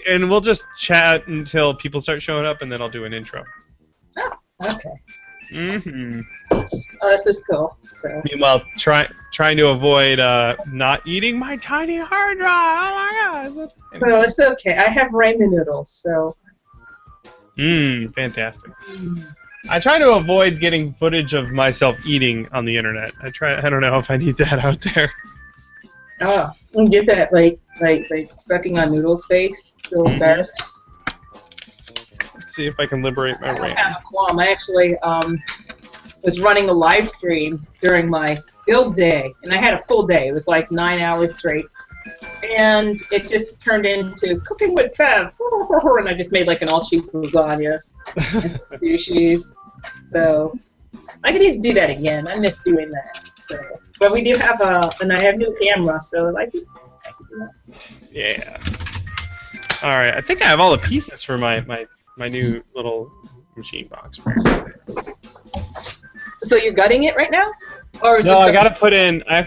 and we'll just chat until people start showing up, and then I'll do an intro. Oh, okay. Mm-hmm. Oh, this is cool. So. Meanwhile, trying to avoid not eating my tiny hard drive. Oh my god. Well, it's okay. I have ramen noodles, so. Fantastic. I try to avoid getting footage of myself eating on the internet. I don't know if I need that out there. Oh, you get that like sucking on noodles face. Feel embarrassed. Let's see if I can liberate my RAM. I have a qualm. I actually was running a live stream during my build day, and I had a full day. It was like 9 hours straight, and it just turned into cooking with Fev, and I just made like an all-cheese lasagna and sushis. So I could even do that again. I miss doing that. So. But we do have and I have a new camera, so I could do that. Yeah. All right. I think I have all the pieces for my new little machine box. So you're gutting it right now, or is no? this I have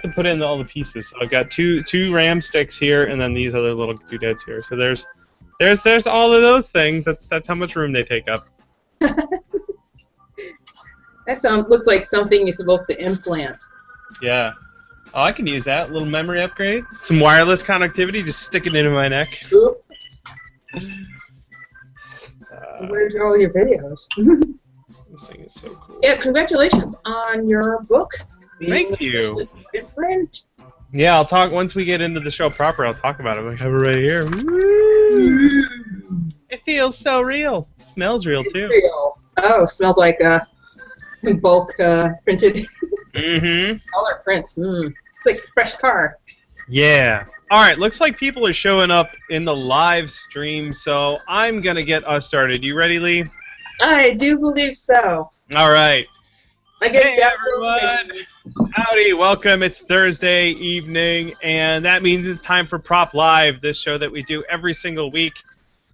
to put in all the pieces. So I've got two RAM sticks here, and then these other little doodads here. So there's all of those things. That's how much room they take up. That looks like something you're supposed to implant. Yeah. Oh, I can use that. A little memory upgrade. Some wireless connectivity. Just stick it into my neck. Where's all your videos? This thing is so cool. Yeah, congratulations on your book. Thank you. In print. Yeah, I'll talk once we get into the show proper. I'll talk about it. I have it right here. Woo! It feels so real. It smells real too. Real. Oh, it smells like bulk printed. Color prints. It's like a fresh car. Yeah. All right. Looks like people are showing up in the live stream, so I'm gonna get us started. You ready, Lee? I do believe so. All right. I guess hey everyone. Howdy. Welcome. It's Thursday evening, and that means it's time for Prop Live, this show that we do every single week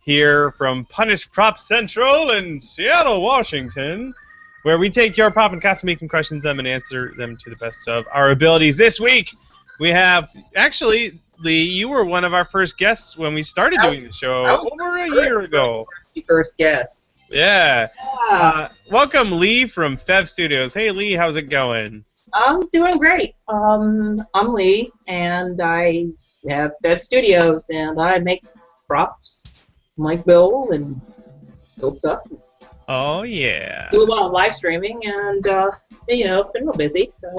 here from Punished Prop Central in Seattle, Washington, where we take your prop and custom making questions them and answer them to the best of our abilities. This week, we have, actually, Lee, you were one of our first guests when we started doing the show over a year ago. First guest. Yeah. Welcome, Lee from Fev Studios. Hey, Lee, how's it going? I'm doing great. I'm Lee, and I have Fev Studios, and I make props, like build and build stuff. Oh, yeah. Do a lot of live streaming, and, you know, it's been real busy, so.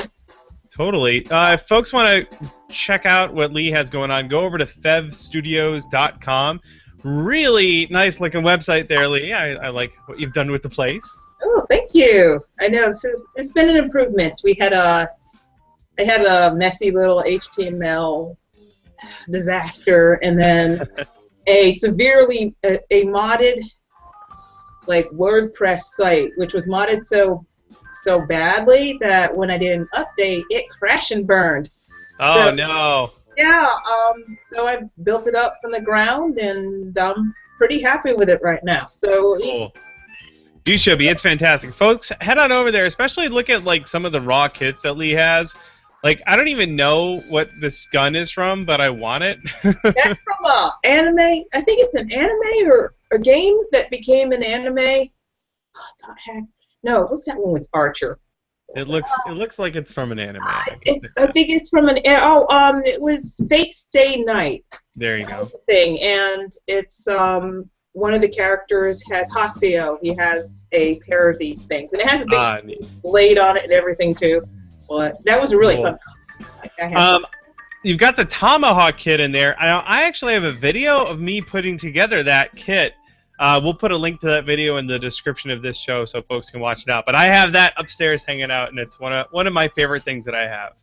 Totally. If folks want to check out what Lee has going on, go over to fevstudios.com. Really nice looking website there, Lee. I like what you've done with the place. Oh, thank you. I know it's been an improvement. I had a messy little HTML disaster, and then a modded like WordPress site, which was modded so badly that when I did an update, it crashed and burned. Oh, no. Yeah, so I built it up from the ground, and I'm pretty happy with it right now. So cool. You should be. It's fantastic. Folks, head on over there, especially look at like some of the raw kits that Lee has. Like, I don't even know what this gun is from, but I want it. That's from an anime. I think it's an anime or a game that became an anime. Oh, no, what's that one with Archer? It looks like it's from an anime. I think it's from an it was Fate Stay Night. There you go. Thing, and it's one of the characters has Haseo. He has a pair of these things, and it has a big blade on it and everything too. But that was a really fun. You've got the Tomahawk kit in there. I actually have a video of me putting together that kit. We'll put a link to that video in the description of this show so folks can watch it out. But I have that upstairs hanging out, and it's one of my favorite things that I have.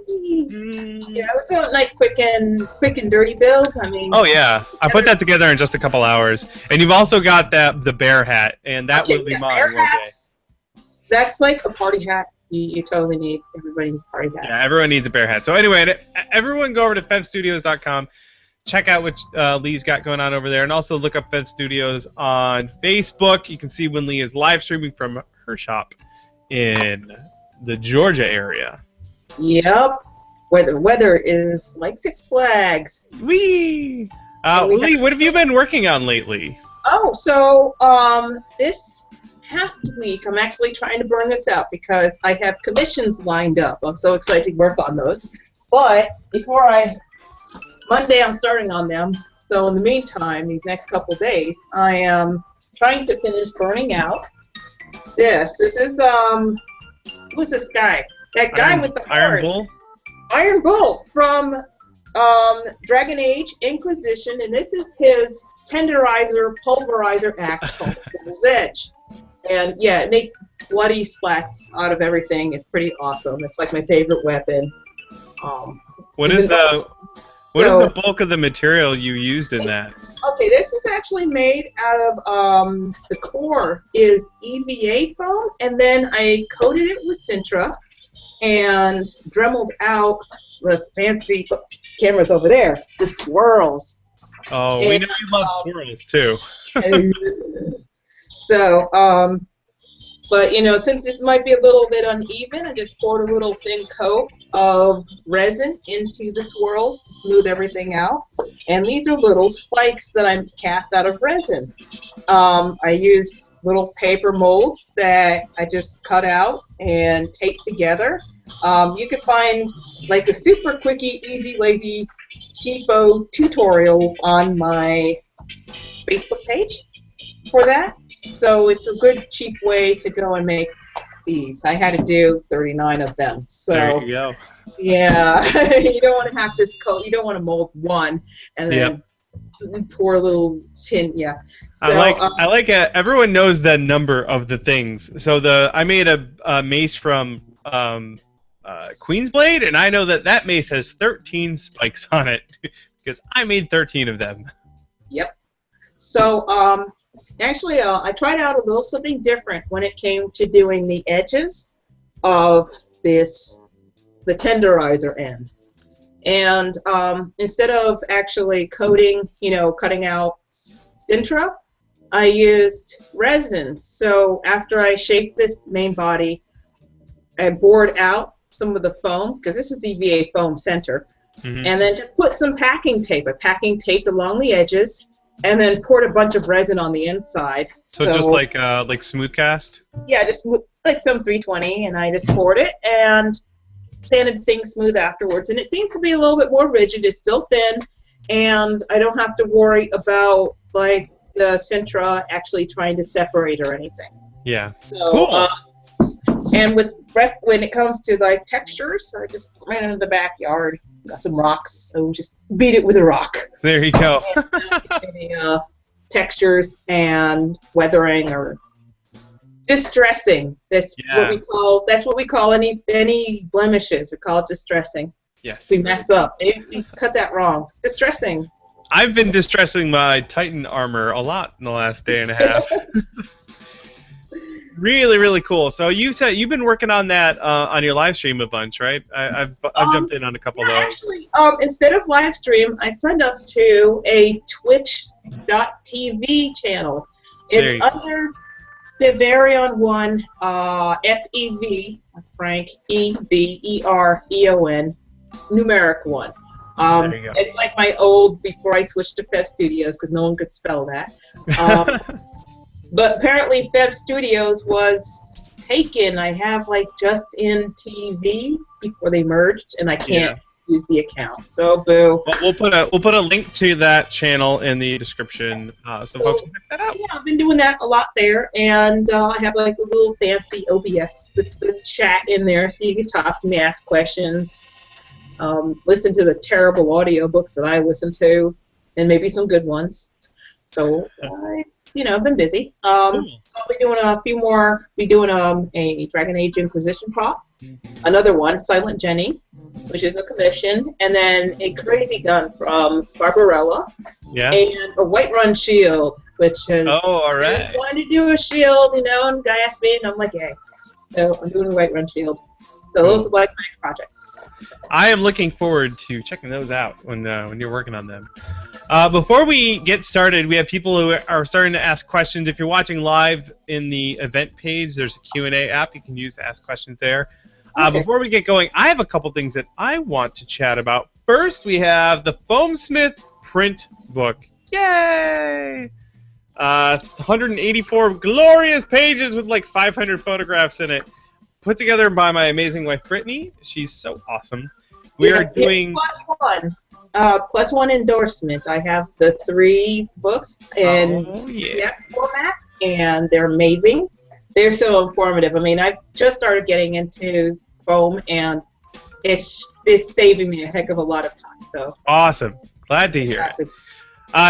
Yeah, it was a nice, quick and dirty build. I mean. Oh yeah, I put that together in just a couple hours. And you've also got the bear hat, and that will be mine one day. That's like a party hat. You totally need. Everybody needs a party hat. Yeah, everyone needs a bear hat. So anyway, everyone go over to fevstudios.com. Check out what Lee's got going on over there, and also look up Fev Studios on Facebook. You can see when Lee is live streaming from her shop in the Georgia area. Yep, where the weather is like Six Flags. Whee! Lee, what have you been working on lately? Oh, so this past week I'm actually trying to burn this out because I have commissions lined up. I'm so excited to work on those. But Monday I'm starting on them. So in the meantime, these next couple days, I am trying to finish burning out this. This is who's this guy? That guy with the Iron Bull? Iron Bull from Dragon Age Inquisition, and this is his tenderizer pulverizer axe called Devil's Edge. And yeah, it makes bloody splats out of everything. It's pretty awesome. It's like my favorite weapon. What is the bulk of the material you used in that? Okay, this is actually made out of the core is EVA foam, and then I coated it with Sintra and dremeled out the fancy cameras over there, the swirls. Oh, we know you love swirls too. So, but you know, since this might be a little bit uneven, I just poured a little thin coat of resin into the swirls to smooth everything out. And these are little spikes that I cast out of resin. I used little paper molds that I just cut out and taped together. You can find like a super quickie, easy, lazy, cheapo tutorial on my Facebook page for that. So it's a good, cheap way to go and make these. I had to do 39 of them. So there you go. Yeah, you don't want to have this coat. You don't want to mold one and then pour a little tin. Yeah. So, I like everyone knows the number of the things. So I made a mace from Queen's Blade, and I know that mace has 13 spikes on it because I made 13 of them. Yep. So actually, I tried out a little something different when it came to doing the edges of the tenderizer end. And instead of actually coating, cutting out Sintra, I used resin. So after I shaped this main body, I bored out some of the foam, because this is EVA foam center, and then just put some packing tape. I packing taped along the edges, and then poured a bunch of resin on the inside. So just like smooth cast? Yeah, just like some 320, and I just poured it and sanded things smooth afterwards. And it seems to be a little bit more rigid. It's still thin, and I don't have to worry about like the Sintra actually trying to separate or anything. Yeah. So, cool. And when it comes to like textures, I just ran into the backyard, got some rocks, so just beat it with a rock. There you go. Any textures and weathering or distressing. That's what we call any blemishes. We call it distressing. Yes. We mess up. You cut that wrong. It's distressing. I've been distressing my Titan armor a lot in the last day and a half. Really, really cool. So you said you've been working on that on your live stream a bunch, right? I've jumped in on a couple of those. Actually, instead of live stream, I signed up to a Twitch.tv channel. It's under Feverion 1, FEV, Frank, EVEREON, numeric 1. It's like my old, before I switched to Fev Studios, because no one could spell that. But apparently Fev Studios was taken. I have like just in TV before they merged, and I can't use the account. So boo. Well, we'll put a link to that channel in the description, so folks can check that out. Yeah, I've been doing that a lot there, and I have like a little fancy OBS with the chat in there, so you can talk to me, ask questions, listen to the terrible audiobooks that I listen to, and maybe some good ones. So I've been busy. So I'll be doing a few more. Be doing a Dragon Age Inquisition prop, another one, Silent Jenny, which is a commission, and then a Crazy Gun from Barbarella, and a Whiterun shield, which is all right. I wanted to do a shield, and the guy asked me, and I'm like, hey. So I'm doing a Whiterun shield. So those are like my projects. I am looking forward to checking those out when you're working on them. Before we get started, we have people who are starting to ask questions. If you're watching live in the event page, there's a Q&A app you can use to ask questions there. Before we get going, I have a couple things that I want to chat about. First, we have the Foamsmith print book. Yay! 184 glorious pages with like 500 photographs in it. Put together by my amazing wife, Brittany. She's so awesome. We are doing... Plus one endorsement. I have the 3 books in format, and they're amazing. They're so informative. I mean, I just started getting into foam, and it's saving me a heck of a lot of time. So awesome. Glad to hear it.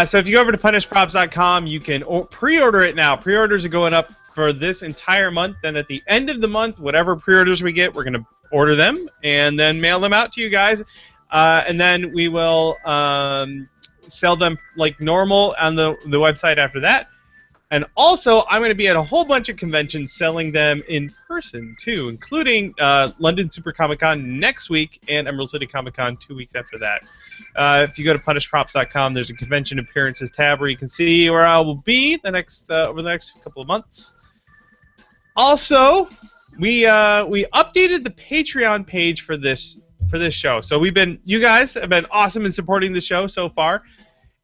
So if you go over to punishedprops.com, you can pre-order it now. Pre-orders are going up for this entire month. Then at the end of the month, whatever pre-orders we get, we're going to order them and then mail them out to you guys. And then we will sell them like normal on the website after that. And also, I'm going to be at a whole bunch of conventions selling them in person, too, including London Super Comic Con next week and Emerald City Comic Con 2 weeks after that. If you go to punishedprops.com, there's a convention appearances tab where you can see where I will be over the next couple of months. Also, we updated the Patreon page for this show. So you guys have been awesome in supporting the show so far.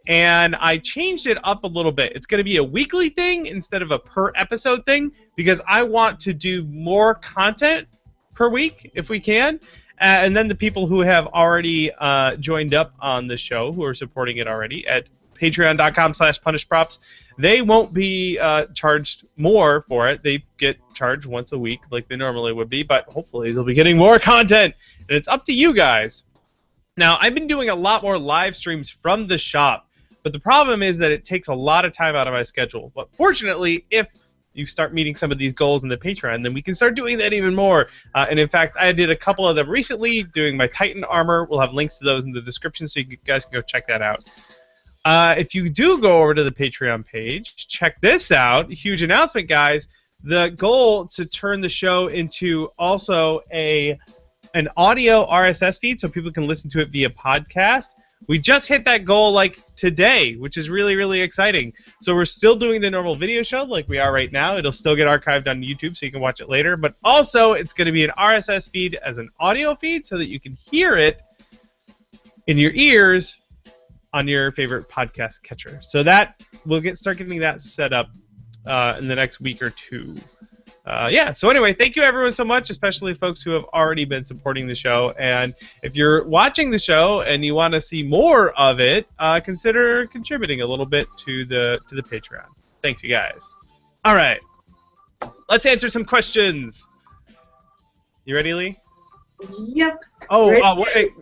And I changed it up a little bit. It's going to be a weekly thing instead of a per episode thing because I want to do more content per week if we can. And then the people who have already joined up on the show, who are supporting it already at patreon.com/punishedprops, they won't be charged more for it. They get charged once a week like they normally would be, but hopefully they'll be getting more content. And it's up to you guys. Now, I've been doing a lot more live streams from the shop. But the problem is that it takes a lot of time out of my schedule. But fortunately, if you start meeting some of these goals in the Patreon, then we can start doing that even more. And in fact, I did a couple of them recently doing my Titan armor. We'll have links to those in the description so you guys can go check that out. If you do go over to the Patreon page, check this out. Huge announcement, guys. The goal to turn the show into also an audio RSS feed so people can listen to it via podcast. We just hit that goal like today, which is really, really exciting. So we're still doing the normal video show like we are right now. It'll still get archived on YouTube so you can watch it later. But also it's going to be an RSS feed as an audio feed so that you can hear it in your ears on your favorite podcast catcher. So that we'll start getting that set up in the next week or two. So anyway, thank you everyone so much, especially folks who have already been supporting the show. And if you're watching the show and you want to see more of it, consider contributing a little bit to the Patreon. Thanks, you guys. All right, let's answer some questions. You ready, Lee? Yep. Wait,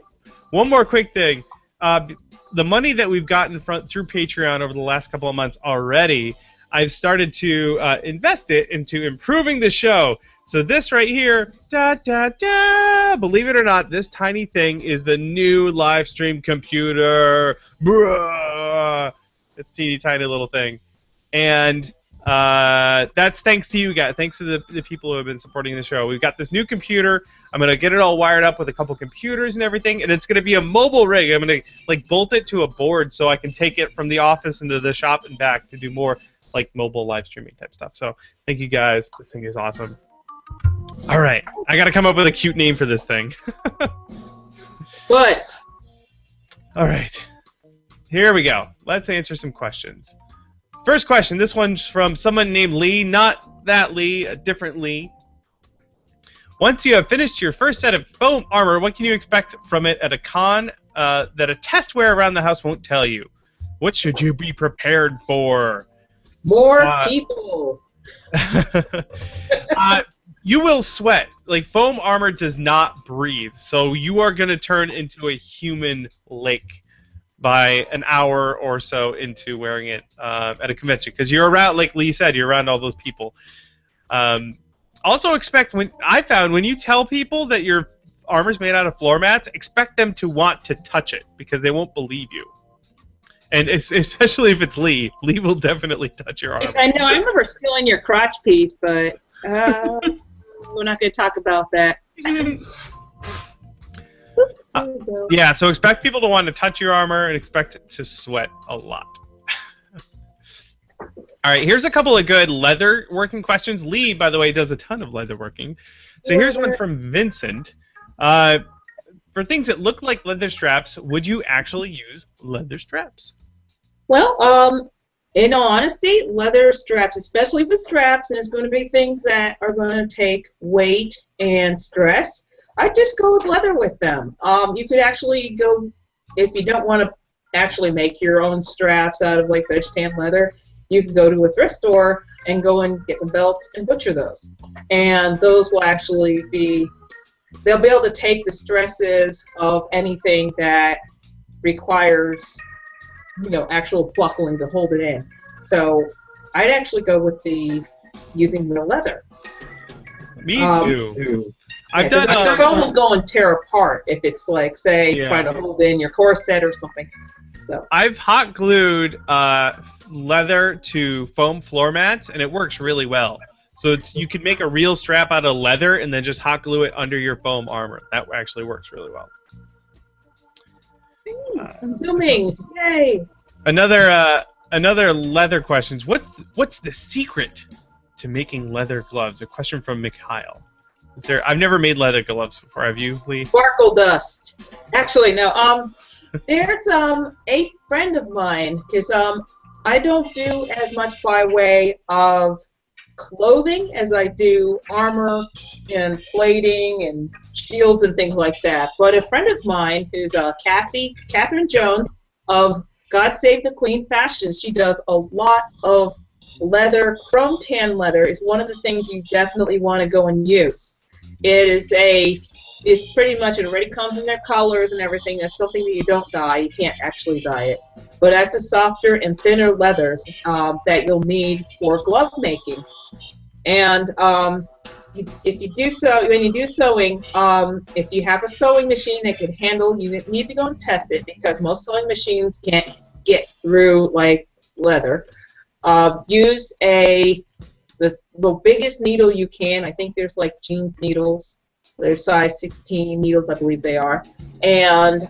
one more quick thing. The money that we've gotten through Patreon over the last couple of months already, I've started to invest it into improving the show. So this right here, believe it or not, this tiny thing is the new live stream computer. Bruh. It's a teeny tiny little thing. And that's thanks to you guys. Thanks to the people who have been supporting the show. We've got this new computer. I'm going to get it all wired up with a couple computers and everything. And it's going to be a mobile rig. I'm going to bolt it to a board so I can take it from the office into the shop and back to do more like mobile live streaming type stuff. So thank you guys. This thing is awesome. All right, I got to come up with a cute name for this thing. What? All right, here we go. Let's answer some questions. First question. This one's from someone named Lee. Not that Lee, a different Lee. Once you have finished your first set of foam armor, what can you expect from it at a con that a test wear around the house won't tell you? What should you be prepared for? More people. You will sweat. Like, foam armor does not breathe, so you are going to turn into a human lake by an hour or so into wearing it at a convention, because you're around, like Lee said, you're around all those people. Also expect, when you tell people that your armor's made out of floor mats, expect them to want to touch it, because they won't believe you. And especially if it's Lee. Lee will definitely touch your arm. I know. I remember stealing your crotch piece, but we're not going to talk about that. Yeah, so expect people to want to touch your armor and expect it to sweat a lot. All right, here's a couple of good leather working questions. Lee, by the way, does a ton of leather working. So here's one from Vincent. for things that look like leather straps, would you actually use leather straps? Well, in all honesty, leather straps, especially with straps, and it's going to be things that are going to take weight and stress, I just go with leather with them. You could actually go, if you don't want to actually make your own straps out of like veg tan leather, you can go to a thrift store and go and get some belts and butcher those. And those will actually be, they'll be able to take the stresses of anything that requires, you know, actual buckling to hold it in. So I'd actually go with using the leather. Me too. I've Yeah, done. the foam will go and tear apart if it's like, say, trying to hold in your corset or something. So I've hot glued leather to foam floor mats, and it works really well. So you can make a real strap out of leather and then just hot glue it under your foam armor. That actually works really well. I'm zooming! Yay! Another leather question. What's the secret to making leather gloves? A question from Mikhail. I've never made leather gloves before. Have you, Lee? Sparkle dust. Actually, no. There's a friend of mine, because I don't do as much by way of clothing as I do armor and plating and shields and things like that. But a friend of mine who's Catherine Jones of God Save the Queen Fashions, she does a lot of leather. Chrome tan leather is one of the things you definitely want to go and use. It's pretty much, it already comes in their colors and everything. That's something that you don't dye. You can't actually dye it. But that's a softer and thinner leathers that you'll need for glove making. And if you do so, when you do sewing, if you have a sewing machine that can handle, you need to go and test it, because most sewing machines can't get through like leather. Use the biggest needle you can. I think there's like jeans needles. They're size 16 needles, I believe they are. And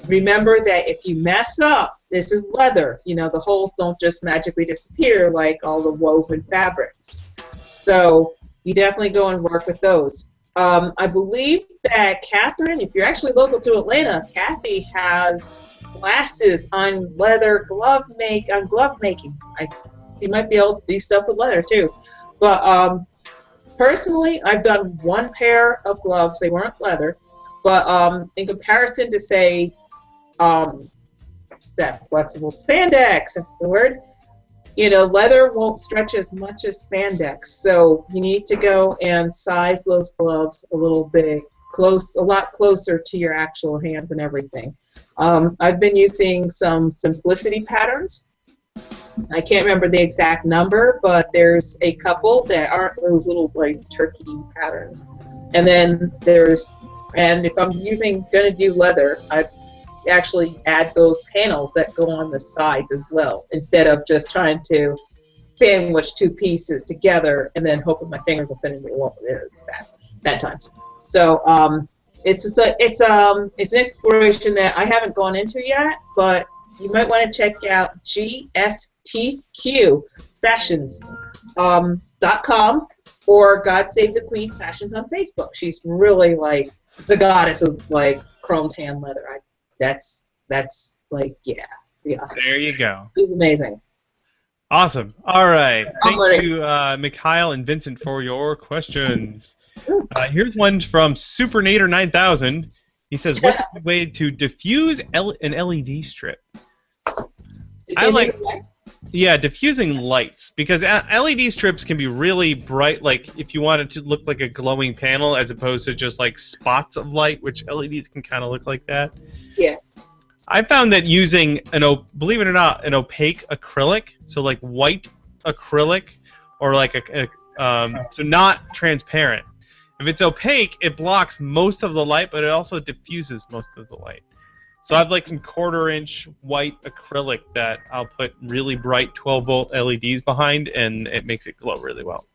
remember that if you mess up, this is leather. You know, the holes don't just magically disappear like all the woven fabrics. So you definitely go and work with those. I believe that Catherine, if you're actually local to Atlanta, Kathy has classes on leather glove making. You might be able to do stuff with leather too. But personally, I've done one pair of gloves. They weren't leather, but in comparison to, say, that flexible spandex, that's the word, you know, leather won't stretch as much as spandex. So you need to go and size those gloves a little bit a lot closer to your actual hands and everything. I've been using some simplicity patterns. I can't remember the exact number, but there's a couple that aren't those little like turkey patterns. And then and if I'm gonna do leather, I actually add those panels that go on the sides as well, instead of just trying to sandwich two pieces together and then hoping my fingers will fit into what it is. Bad times. So it's an inspiration that I haven't gone into yet, but you might want to check out GSTQ.com or God Save the Queen Fashions on Facebook. She's really like the goddess of like chrome tan leather. That's like, yeah. There you go. She's amazing. Awesome. All right. Thank you, Mikhail and Vincent, for your questions. Here's one from Supernator 9000. He says, "What's a good way to diffuse an LED strip?" Diffusing lights, because LED strips can be really bright. Like if you want it to look like a glowing panel, as opposed to just like spots of light, which LEDs can kind of look like that. Yeah. I found that using believe it or not, an opaque acrylic, so like white acrylic, or like so not transparent. If it's opaque, it blocks most of the light, but it also diffuses most of the light. So I have like some 1/4-inch white acrylic that I'll put really bright 12-volt LEDs behind, and it makes it glow really well.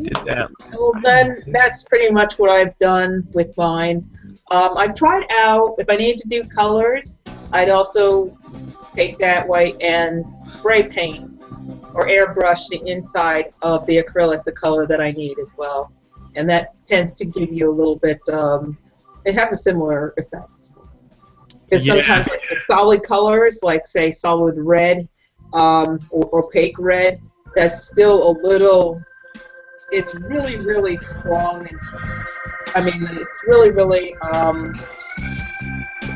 Did that. Well, then that's pretty much what I've done with mine. I've tried out, if I need to do colors, I'd also take that white and spray paint or airbrush the inside of the acrylic, the color that I need as well. and that tends to give you a little bit. They have a similar effect. Because sometimes like the solid colors, like say solid red or opaque red, that's still a little. It's really, really strong. And, I mean, it's really, really.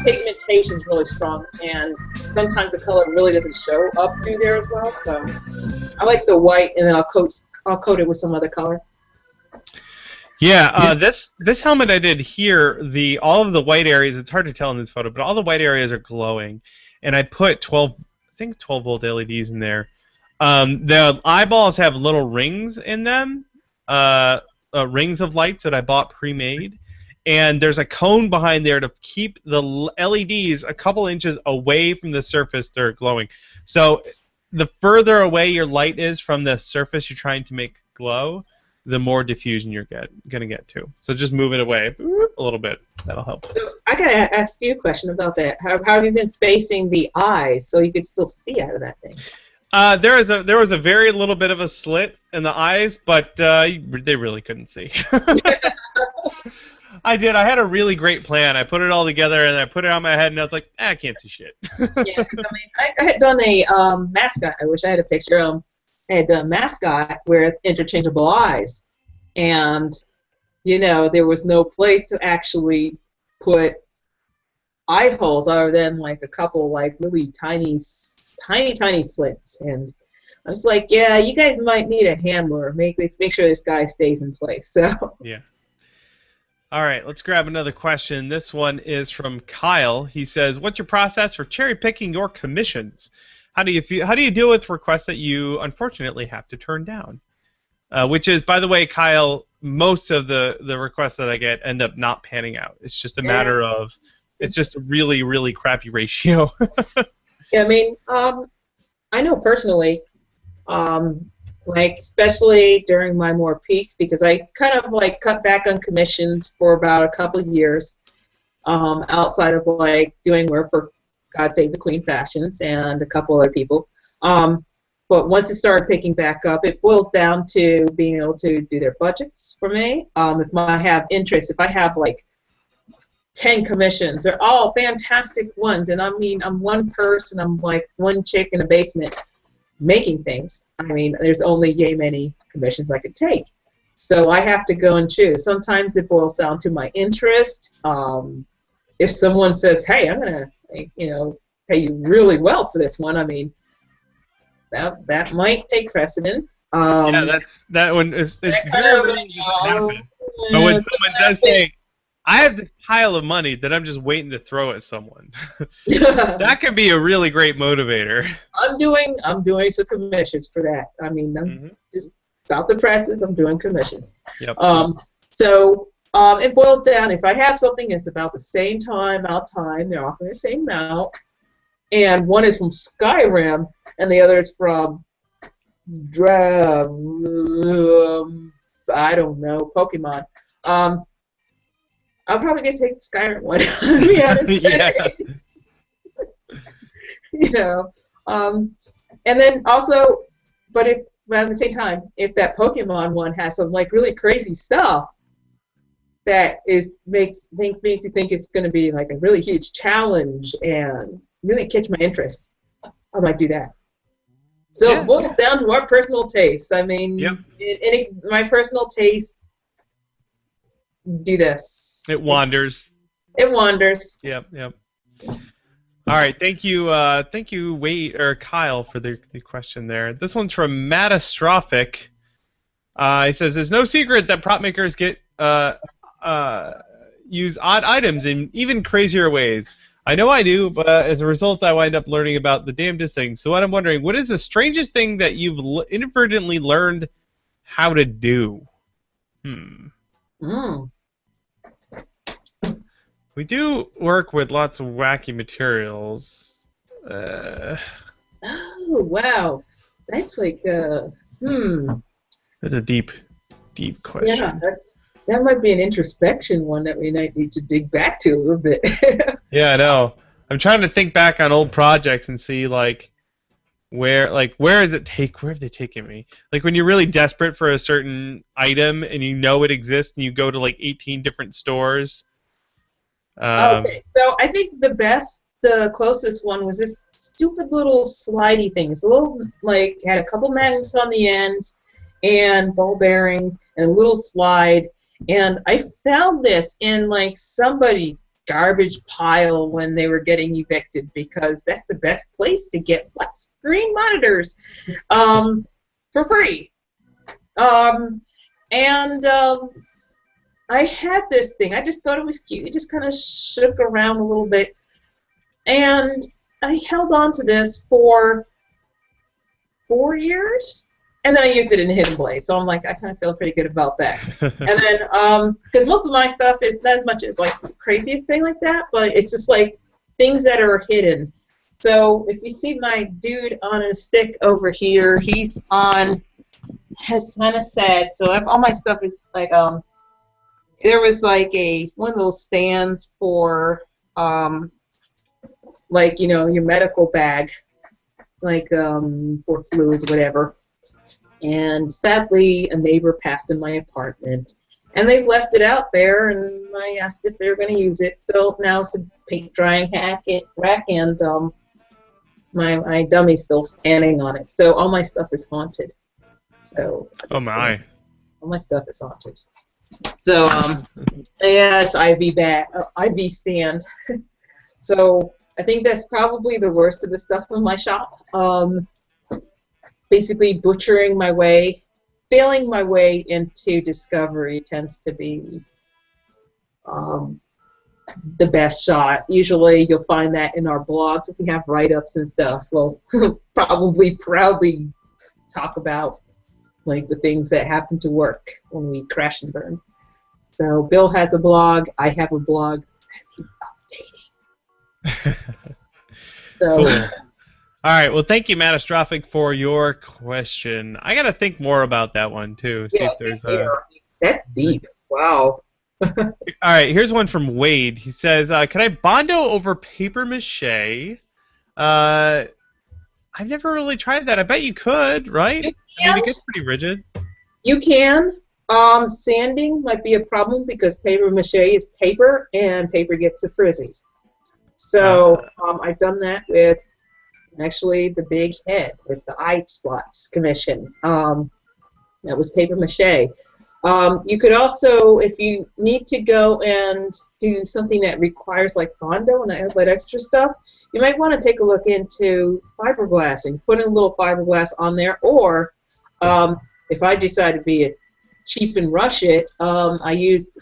Pigmentation is really strong, and sometimes the color really doesn't show up through there as well. So I like the white, and then I'll coat it with some other color. Yeah, this helmet I did here, all of the white areas, it's hard to tell in this photo, but all the white areas are glowing, and I put 12 volt LEDs in there. The eyeballs have little rings in them, rings of lights that I bought pre-made. And there's a cone behind there to keep the LEDs a couple inches away from the surface they're glowing. So the further away your light is from the surface you're trying to make glow, the more diffusion you're going to get to. So just move it away a little bit. That'll help. So I got to ask you a question about that. How have you been spacing the eyes so you could still see out of that thing? There was a very little bit of a slit in the eyes, but they really couldn't see. I did. I had a really great plan. I put it all together, and I put it on my head, and I was like, I can't see shit. Yeah, I mean, I had done a mascot. I wish I had a picture of him. I had done a mascot with interchangeable eyes. And, you know, there was no place to actually put eye holes other than, like, a couple, like, really tiny slits. And I was like, yeah, you guys might need a handler. Make sure this guy stays in place. So. Yeah. All right, let's grab another question. This one is from Kyle. He says, "What's your process for cherry picking your commissions? How do you deal with requests that you unfortunately have to turn down?" Which is, by the way, Kyle, most of the requests that I get end up not panning out. It's just a matter of it's just a really, really crappy ratio. Yeah, I mean, I know personally. Like, especially during my more peak, because I kind of, like, cut back on commissions for about a couple of years, outside of, like, doing work for God Save the Queen Fashions and a couple other people. But once it started picking back up, it boils down to being able to do their budgets for me. If I have interest, if I have, like, 10 commissions, they're all fantastic ones, and I mean, I'm one person, I'm, like, one chick in a basement making things. I mean, there's only yay many commissions I could take. So I have to go and choose. Sometimes it boils down to my interest. If someone says, hey, I'm going to, you know, pay you really well for this one, I mean, that might take precedence. Yeah, that one is very rarely does it happen. But when someone does say, I have this pile of money that I'm just waiting to throw at someone, that could be a really great motivator. I'm doing some commissions for that. I mean, I'm just stop the presses. I'm doing commissions. Yep. So it boils down. If I have something that's about the same time, they're offering the same amount, and one is from Skyrim and the other is from I don't know, Pokemon. I'll probably just take the Skyrim one. To be honest. Yeah. You know, and then also, but at the same time, if that Pokemon one has some, like, really crazy stuff that makes you think it's going to be, like, a really huge challenge and really catch my interest, I might do that. So it boils down to our personal tastes. I mean, my personal taste. Do this. It wanders. It wanders. Yep. All right, thank you, Kyle, for the question there. This one's from Matastrophic. He says, "There's no secret that prop makers use odd items in even crazier ways. I know I do, but as a result, I wind up learning about the damnedest things. So what I'm wondering, what is the strangest thing that you've inadvertently learned how to do?" We do work with lots of wacky materials. Oh, wow. That's like, That's a deep question. Yeah, that might be an introspection one that we might need to dig back to a little bit. Yeah, I know. I'm trying to think back on old projects and see, like, where have they taken me? Like when you're really desperate for a certain item and you know it exists and you go to like 18 different stores. Okay, so I think the closest one was this stupid little slidey thing. It's a little, like, had a couple magnets on the ends and ball bearings and a little slide. And I found this in, like, somebody's garbage pile when they were getting evicted, because that's the best place to get flat screen monitors for free. I had this thing. I just thought it was cute. It just kind of shook around a little bit. And I held on to this for 4 years. And then I used it in Hidden Blade. So I'm like, I kind of feel pretty good about that. And then, because most of my stuff is not as much as like the craziest thing like that, but it's just like things that are hidden. So if you see my dude on a stick over here, he's kind of sad. So all my stuff is like, there was like one of those stands for, like, you know, your medical bag, like for fluids, whatever. And sadly, a neighbor passed in my apartment, and they left it out there. And I asked if they were going to use it. So now it's a paint drying rack, and my dummy's still standing on it. So all my stuff is haunted. So oh my, all my stuff is haunted. So yes, IV stand. So I think that's probably the worst of the stuff in my shop. Basically, failing my way into discovery tends to be the best shot. Usually, you'll find that in our blogs. If you have write-ups and stuff, we'll probably proudly talk about like the things that happen to work when we crash and burn. So Bill has a blog. I have a blog. He's updating. So. Cool. All right. Well, thank you, Matastrophic, for your question. I gotta think more about that one too. See if there's That's deep. Wow. All right. Here's one from Wade. He says, "Can I Bondo over paper mache?" I've never really tried that. I bet you could, right? I mean, it gets pretty rigid. You can. Sanding might be a problem because paper mache is paper, and paper gets the frizzies. So I've done that with actually the big head with the eye slots commission. That was paper mache. You could also, if you need to go and do something that requires like Bondo and all that extra stuff, you might want to take a look into fiberglass and put a little fiberglass on there. Or if I decide to be cheap and rush it, I used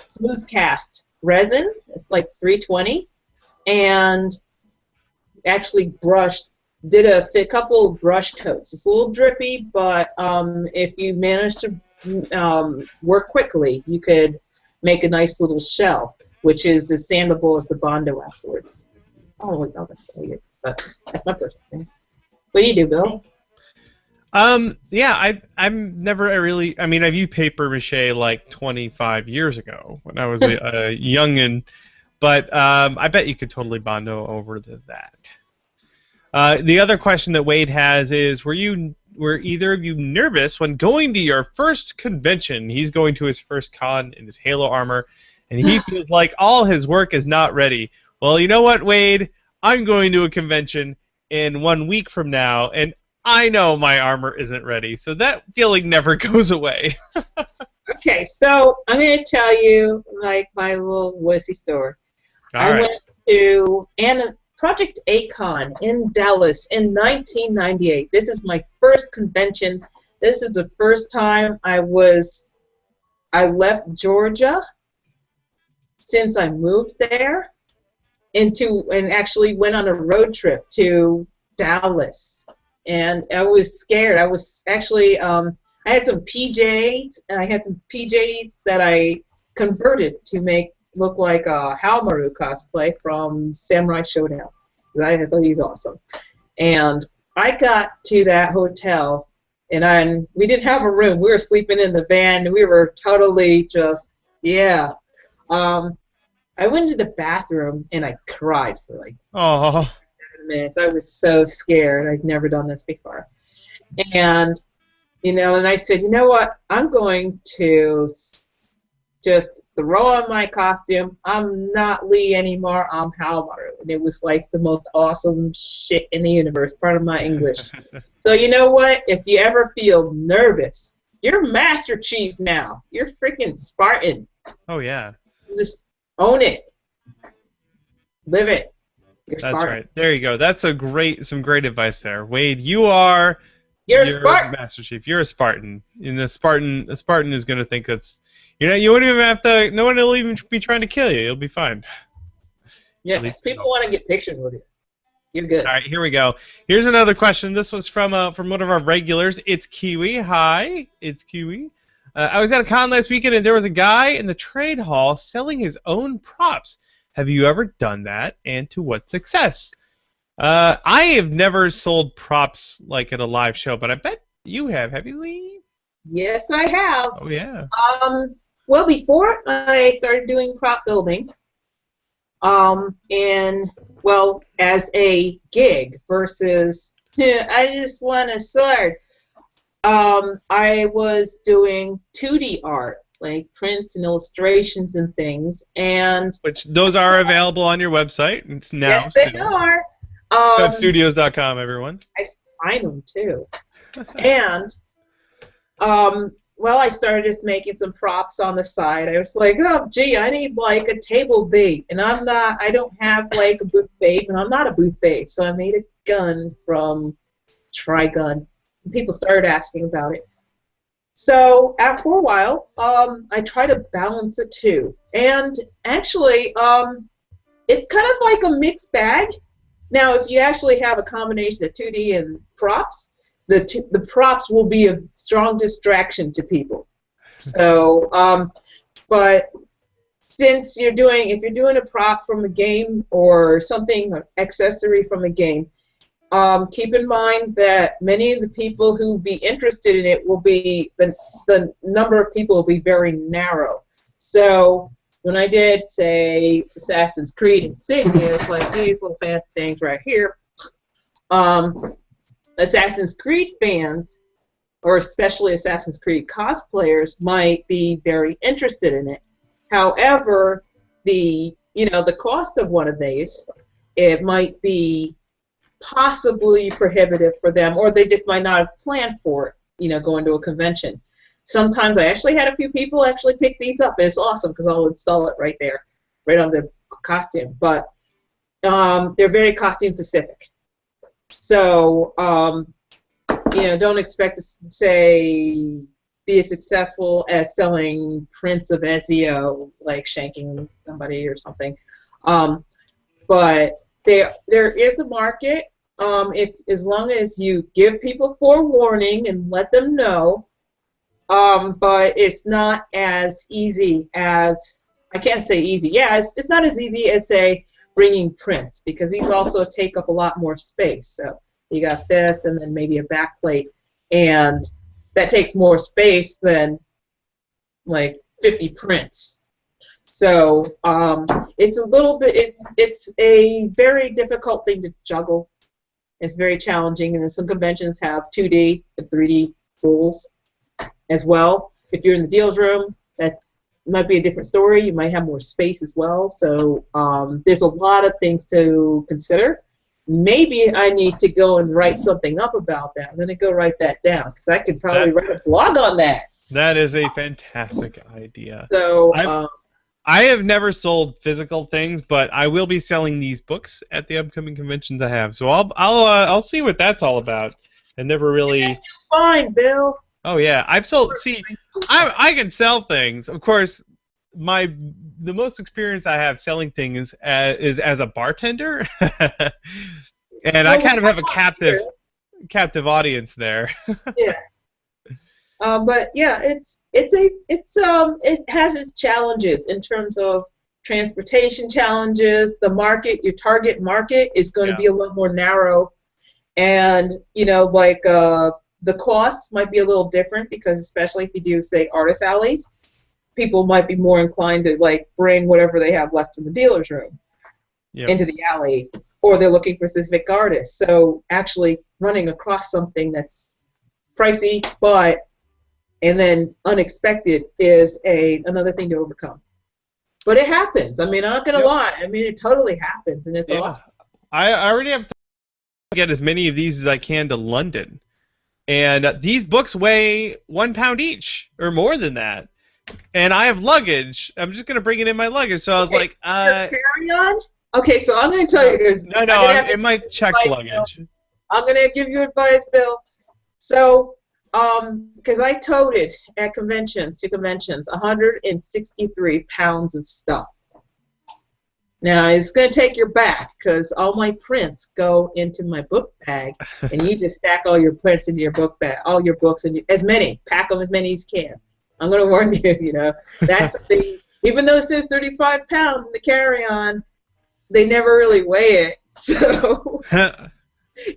smooth cast resin. It's like 320, and actually did a couple brush coats. It's a little drippy, but if you manage to work quickly, you could make a nice little shell, which is as sandable as the Bondo afterwards. Oh, wait, I'll just tell you, but that's my personal thing. What do you do, Bill? Yeah, I'm never really. I mean, I've used paper mache like 25 years ago when I was a youngin'. But I bet you could totally Bondo over that. The other question that Wade has is, were either of you nervous when going to your first convention? He's going to his first con in his Halo armor, and he feels like all his work is not ready. Well, you know what, Wade? I'm going to a convention in 1 week from now, and I know my armor isn't ready, so that feeling never goes away. Okay, so I'm going to tell you like my little wussy story. I went to Project A-Con in Dallas in 1998. This is my first convention. This is the first time I left Georgia since I moved there, and actually went on a road trip to Dallas. And I was scared. I was actually I had some PJs, and I had some PJs that I converted to look like a Halmaru cosplay from Samurai Showdown. I thought he was awesome. And I got to that hotel, and we didn't have a room. We were sleeping in the van. We were totally just, yeah. I went to the bathroom, and I cried for like 7 minutes. I was so scared. I'd never done this before. And, and I said, you know what? I'm going to just throw on my costume. I'm not Lee anymore. I'm Halmar. And it was like the most awesome shit in the universe, part of my English. So you know what? If you ever feel nervous, you're Master Chief now. You're freaking Spartan. Oh, yeah. Just own it. Live it. You're That's Spartan. right. There you go. That's some great advice there. Wade, you're a Spartan. Master Chief. You're a Spartan. And a Spartan is going to think that's... you wouldn't even have to... No one will even be trying to kill you. You'll be fine. Yes, people want to get pictures with you. You're good. All right, here we go. Here's another question. This was from one of our regulars. It's Kiwi. Hi, it's Kiwi. I was at a con last weekend, and there was a guy in the trade hall selling his own props. Have you ever done that, and to what success? I have never sold props like at a live show, but I bet you have. Have you, Lee? Yes, I have. Oh, yeah. Well, before I started doing prop building, as a gig versus I just want a sword. I was doing 2D art, like prints and illustrations and things, and which those are available on your website. It's now. Yes, they are. FevStudios.com, everyone. I find them too, and I started just making some props on the side. I was like, oh, gee, I need like a table bait, and I don't have like a booth bait, and I'm not a booth bait, so I made a gun from Trigun. And people started asking about it. So after a while, I try to balance the two, and actually, it's kind of like a mixed bag. Now, if you actually have a combination of 2D and props, the props will be a strong distraction to people. So, but since if you're doing a prop from a game or something, an accessory from a game, keep in mind that many of the people who will be interested in it will be, the number of people will be very narrow. So when I did, say, Assassin's Creed insignias, like these little fancy things right here, Assassin's Creed fans, or especially Assassin's Creed cosplayers, might be very interested in it. However, the cost of one of these, it might be possibly prohibitive for them, or they just might not have planned for it, going to a convention. Sometimes I actually had a few people actually pick these up, and it's awesome because I'll install it right there, right on the costume. But they're very costume specific. So, don't expect to be as successful as selling prints of Ezio, like shanking somebody or something. But there is a market. As long as you give people forewarning and let them know. But it's not as easy as, I can't say easy. Yeah, it's not as easy as, say, bringing prints, because these also take up a lot more space. So you got this, and then maybe a back plate, and that takes more space than like 50 prints. So it's a little bit, it's a very difficult thing to juggle. It's very challenging, and then some conventions have 2D and 3D rules as well. If you're in the deals room, that might be a different story. You might have more space as well. So there's a lot of things to consider. Maybe I need to go and write something up about that. I'm going to go write that down, because I could probably write a blog on that. That is a fantastic idea. So I have never sold physical things, but I will be selling these books at the upcoming conventions I have. So I'll see what that's all about. I never really. Yeah, fine, Bill. Oh yeah, I've sold. See, I can sell things. Of course, the most experience I have selling things is as a bartender, and I kind of have a captive audience there. Yeah. But yeah, it has its challenges in terms of transportation challenges. The market, your target market, is going to be a little more narrow, and the costs might be a little different, because especially if you do, say, artist alleys, people might be more inclined to bring whatever they have left in the dealer's room. into the alley, or they're looking for specific artists. So actually running across something that's pricey, and then unexpected is another thing to overcome. But it happens. I mean, I'm not gonna lie. I mean, it totally happens, and it's awesome. I already have to get as many of these as I can to London, and these books weigh 1 pound each, or more than that. And I have luggage. I'm just gonna bring it in my luggage. So I was like, carry-on. Okay, so I'm gonna tell you this. No, in my checked luggage. I'm gonna give you advice, Bill. So, because I toted at conventions, 163 pounds of stuff. Now, it's going to take your back, because all my prints go into my book bag, and you just stack all your prints into your book bag, all your books, and pack them as many as you can. I'm going to warn you, that's the thing. Even though it says 35 pounds in the carry-on, they never really weigh it, so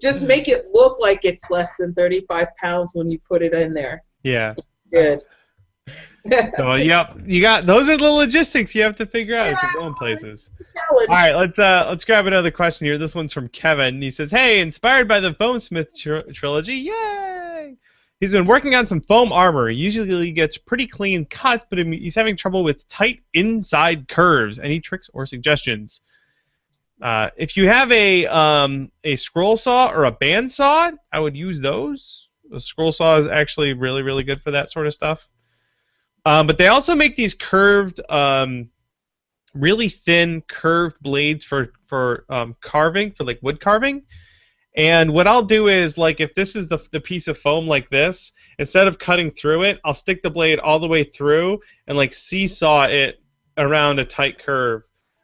just make it look like it's less than 35 pounds when you put it in there. Yeah. Good. So you got those are the logistics you have to figure out if you're going places. All right, let's grab another question here. This one's from Kevin. He says, "Hey, inspired by the Foamsmith trilogy, yay!" He's been working on some foam armor. He usually gets pretty clean cuts, but he's having trouble with tight inside curves. Any tricks or suggestions? If you have a scroll saw or a bandsaw, I would use those. A scroll saw is actually really, really good for that sort of stuff. But they also make these curved, really thin curved blades for carving, for like wood carving. And what I'll do is, like, if this is the piece of foam like this, instead of cutting through it, I'll stick the blade all the way through and like seesaw it around a tight curve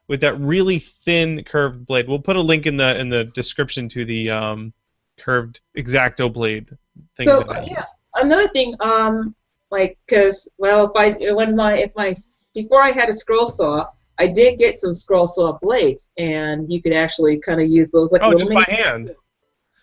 with that really thin curved blade. We'll put a link in the description to the curved X-Acto blade thing. So another thing, because before I had a scroll saw, I did get some scroll saw blades, and you could actually kind of use those like just by hand.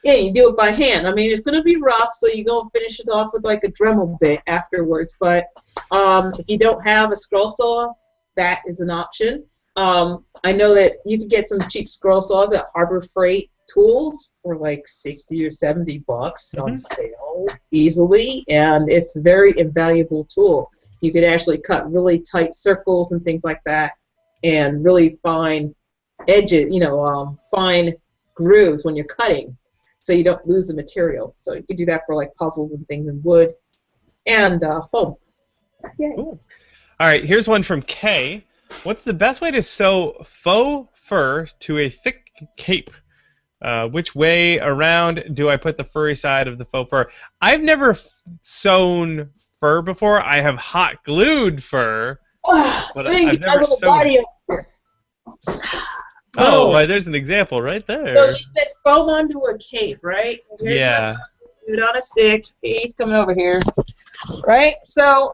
Yeah, you do it by hand. I mean, it's going to be rough, so you're going to finish it off with like a Dremel bit afterwards. But if you don't have a scroll saw, that is an option. I know that you could get some cheap scroll saws at Harbor Freight Tools for like $60 or $70 on sale easily, and it's a very invaluable tool. You could actually cut really tight circles and things like that, and really fine edges, fine grooves when you're cutting, so you don't lose the material. So you could do that for like puzzles and things in wood and foam. Yay. Cool. All right, here's one from Kay. What's the best way to sew faux fur to a thick cape? Which way around do I put the furry side of the faux fur? I've never sewn fur before. I have hot glued fur, but I've never sewn. Oh, there's an example right there. So you said foam onto a cape, right? Yeah. Do it on a stick. He's coming over here. Right? So,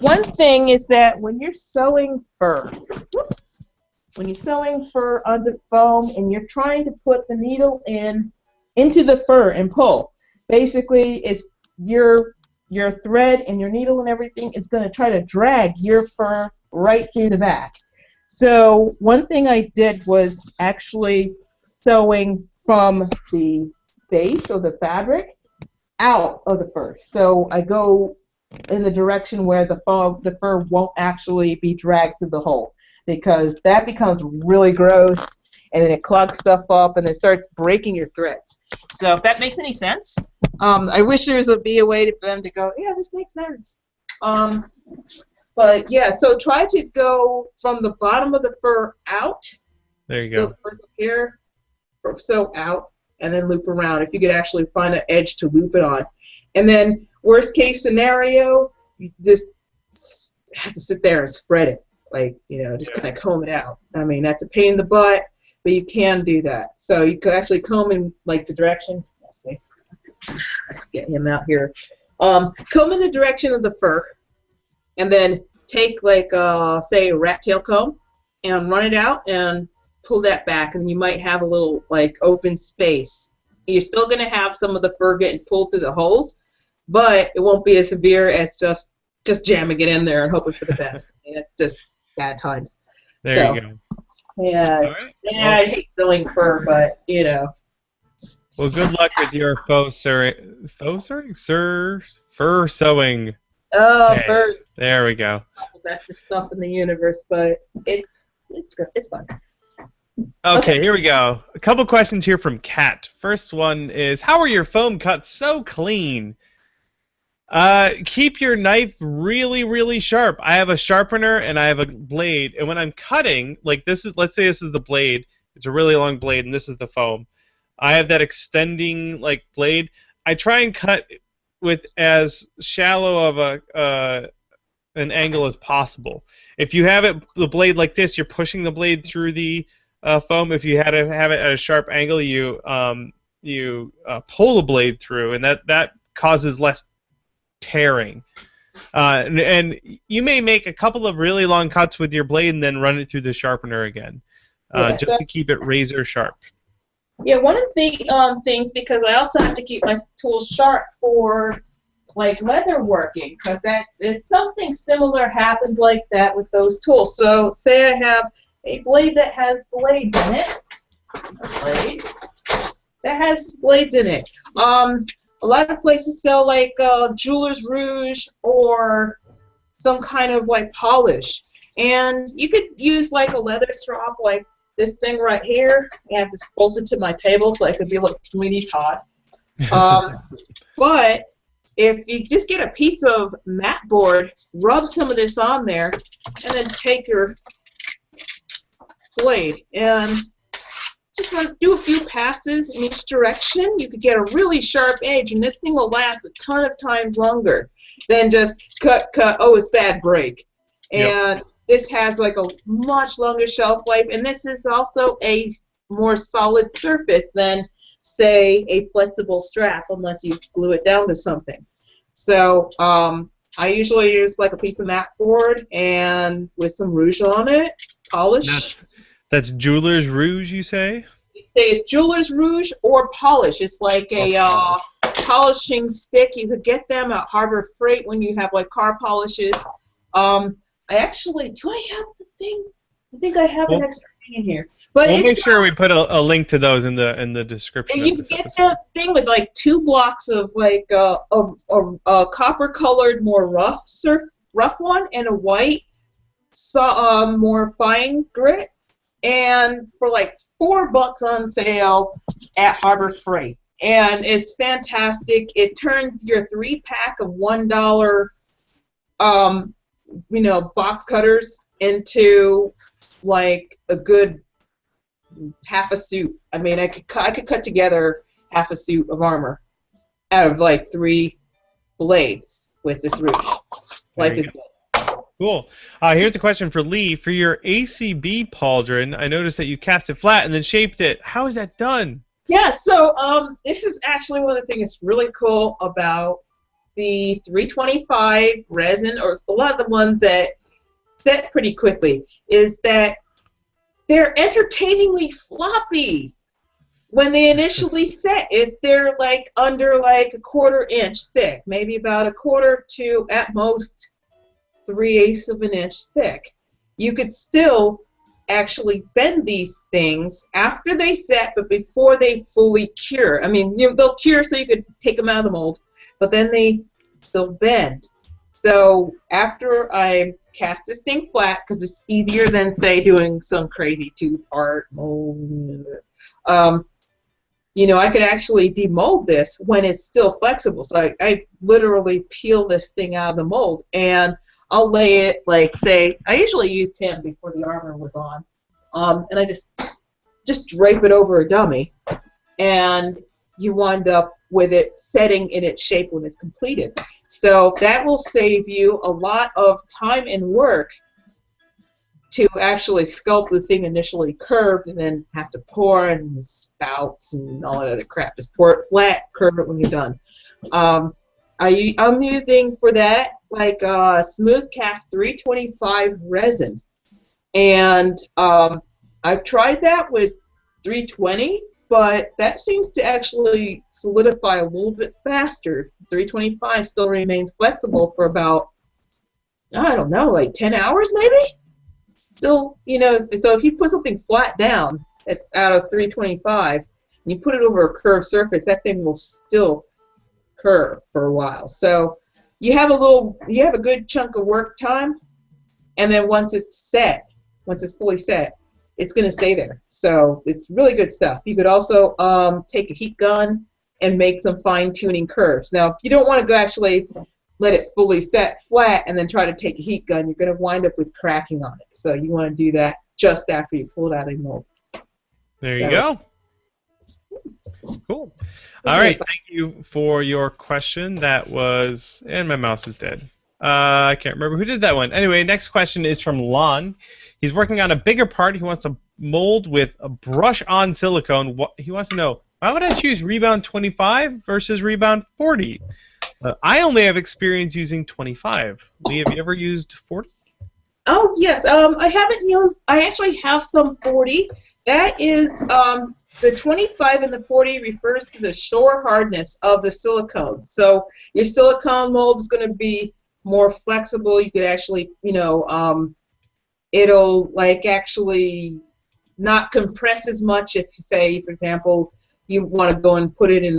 one thing is that when you're sewing fur, when you're sewing fur onto foam and you're trying to put the needle into the fur and pull, basically it's your thread and your needle and everything is going to try to drag your fur right through the back. So one thing I did was actually sewing from the base of the fabric out of the fur. So I go in the direction where the fur won't actually be dragged through the hole, because that becomes really gross, and then it clogs stuff up and it starts breaking your threads. So if that makes any sense, I wish there would be a way for them to go, yeah, this makes sense. But yeah, so try to go from the bottom of the fur out. There you go. So first here, sew out, and then loop around. If you could actually find an edge to loop it on, and then worst case scenario, you just have to sit there and spread it, like just kind of comb it out. I mean, that's a pain in the butt, but you can do that. So you could actually comb in like the direction. Let's see. Let's get him out here. Comb in the direction of the fur, and then take like say a rat tail comb and run it out and pull that back, and you might have a little like open space. You're still going to have some of the fur getting pulled through the holes, but it won't be as severe as just jamming it in there and hoping for the best. I mean, it's just bad times. There you go. Yeah, right. yeah, I hate sewing fur, but you know. Well, good luck with your fur sewing. Oh, Hey, furs. there we go. That's the stuff in the universe, but it's good. It's fun. Okay, here we go. A couple questions here from Kat. First one is, how are your foam cuts so clean? Keep your knife really, really sharp. I have a sharpener and I have a blade, and when I'm cutting, like this is, let's say this is the blade. It's a really long blade, and this is the foam. I have that extending like blade. I try and cut with as shallow of an angle as possible. If you have the blade like this, you're pushing the blade through the foam. If you had to have it at a sharp angle, you pull the blade through, and that causes less tearing. And you may make a couple of really long cuts with your blade and then run it through the sharpener again, just to keep it razor sharp. Yeah, one of the things, because I also have to keep my tools sharp for like leather working, because that if something similar happens like that with those tools. So say I have a blade that has blades in it, a blade that has blades in it. A lot of places sell like jeweler's rouge or some kind of like polish, and you could use like a leather strop like this thing right here. I have this bolted to my table so I could be like Sweeney Todd. But if you just get a piece of mat board, rub some of this on there, and then take your blade and just do a few passes in each direction, you could get a really sharp edge, and this thing will last a ton of times longer than just cut, oh, it's bad, break. And this has like a much longer shelf life, and this is also a more solid surface than, say, a flexible strap, unless you glue it down to something. So I usually use like a piece of mat board and with some rouge on it, polish. That's jeweler's rouge, you say? It's jeweler's rouge or polish. It's like a polishing stick. You could get them at Harbor Freight when you have like car polishes. I actually, do I have the thing? I think I have an extra thing in here. But we'll make sure we put a link to those in the description. You can get that thing with like 2 blocks of like a copper-colored, more rough one, and a white, more fine grit. And for like $4 on sale at Harbor Freight. And it's fantastic. It turns your 3-pack of $1 box cutters into like a good half a suit. I mean, I could cut together half a suit of armor out of like 3 blades with this rouge. Life is good. Cool. Here's a question for Lee. For your ACB pauldron, I noticed that you cast it flat and then shaped it. How is that done? Yeah, so this is actually one of the things that's really cool about the 325 resin, or a lot of the ones that set pretty quickly, is that they're entertainingly floppy when they initially set. If they're like under like a 1/4 inch thick, maybe about 1/4 to at most 3/8 of an inch thick, you could still actually bend these things after they set, but before they fully cure. I mean, they'll cure so you could take them out of the mold, but then they still bend. So after I cast this thing flat, because it's easier than, say, doing some crazy 2-part mold, I could actually demold this when it's still flexible. So I literally peel this thing out of the mold, and I'll lay it, like, say, I usually use tin before the armor was on, and I just drape it over a dummy, and you wind up with it setting in its shape when it's completed. So that will save you a lot of time and work to actually sculpt the thing initially curved and then have to pour and spouts and all that other crap. Just pour it flat, curve it when you're done. I'm using for that like Smooth Cast 325 resin, and I've tried that with 320, but that seems to actually solidify a little bit faster. 325 still remains flexible for about, I don't know, like 10 hours maybe? still, you know, so if you put something flat down that's out of 325 and you put it over a curved surface, that thing will still curve for a while. So you have a good chunk of work time, and then once it's fully set, it's going to stay there. So it's really good stuff. You could also take a heat gun and make some fine-tuning curves. Now, if you don't want to go actually let it fully set flat and then try to take a heat gun, you're going to wind up with cracking on it. So you want to do that just after you pull it out of the mold. There you go. Cool. All right. Thank you for your question. That was... And my mouse is dead. I can't remember who did that one. Anyway, next question is from Lon. He's working on a bigger part. He wants to mold with a brush-on silicone. He wants to know, why would I choose Rebound 25 versus Rebound 40? I only have experience using 25. Lee, have you ever used 40? Oh, yes. I haven't used... I actually have some 40. That is... the 25 and the 40 refers to the shore hardness of the silicone. So your silicone mold is going to be more flexible. You could actually, you know, it'll like actually not compress as much if, say, for example, you want to go and put it in